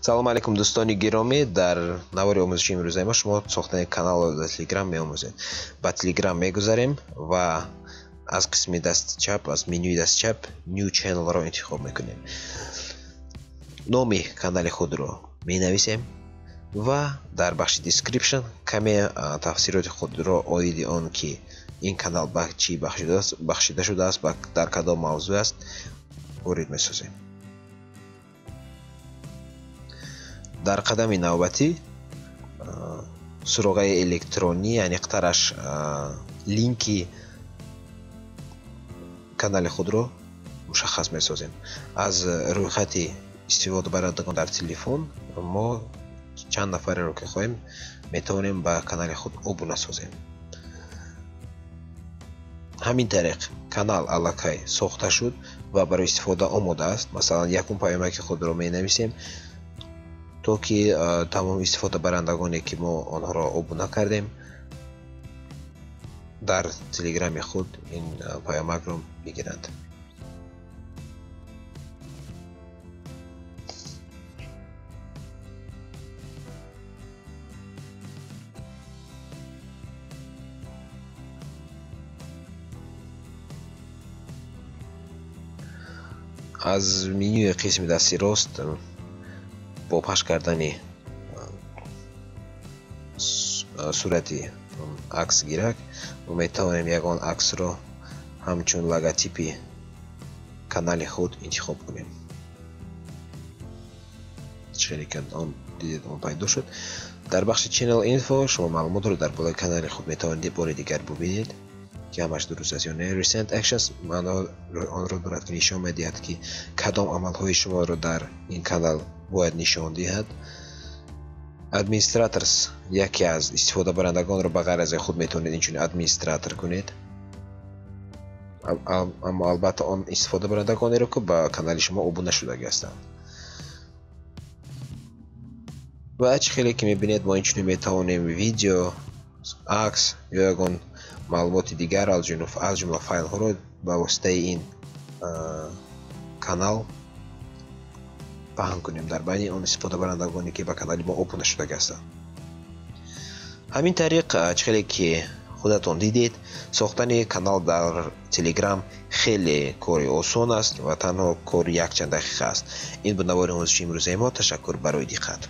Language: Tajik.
салом алейкум дӯстони гиромӣ, дар навори омӯзиши имрӯзаи мо шумо сохтани каналро дар Telegram меомӯзед. Ба Telegram мегузарем ва аз қисми дасти чап, аз менюи дасти чап New Channel-ро интихоб мекунем. номи канали худро менависем ва дар бахши Description каме тафсироти худро оиди он ки ин канал ба чӣ бахшида шудааст, дар кадом мавзӯъ аст ворид месозем. дар қадами навбатӣ суроғаи электронӣ аниқтараш линки канали худро мушаххас месозем. аз рӯйхати истифодабарандагон дар телефон мо чанд нафареро ки хоҳем метавонем ба канали худ обуна созем. ҳамин тариқ канал аллакай сохта шуд ва барои истифода омода аст. масалан якум паёмаки худро менависем то ки тамом истифодабарандагоне ки мо онҳоро обуна кардем дар телеграми худ ин паёмакро бигиранд. аз менюи қисми дасти рост бо пахш кардани сурати акс гирак мо метавонем ягон аксро ҳамчун логотипи канали худ интихоб кунем. чире ки он дидед он пайдо шуд. дар бахши Channel Info шумо маълумотро дар болои канали худ метавонед бори дигар бубинед ки ҳамаш дуруст аст ё не. Recent Actions онро дорад ки нишон медиҳад ки кадом амалҳои шуморо дар ин канал бояд нишон диҳад. Administrators яке аз истифодабарандагонро ба ғайр аз худ метавонед инчунин администратор кунед. аммо албатта он истифодабарандагонеро ки ба канали шумо обуна шудагӣ ҳастанд. ва ачи хеле ки мебинед мо инчунин метавонем видео, акс ё ягон маълумоти дигар аз ҷумла файлҳоро ба воситаи ин канал паҳн кунем дар байни он истифодабарандагоне ки ба канали мо обуна шудагӣ ҳастанд. ҳамин тариқ чӣ хеле ки худатон дидед, сохтани канал дар Telegram хеле кори осон аст ва танҳо кори якчанд дақиқа аст. ин буд навори омӯзиши имрӯзаи мо. ташаккур барои диққат.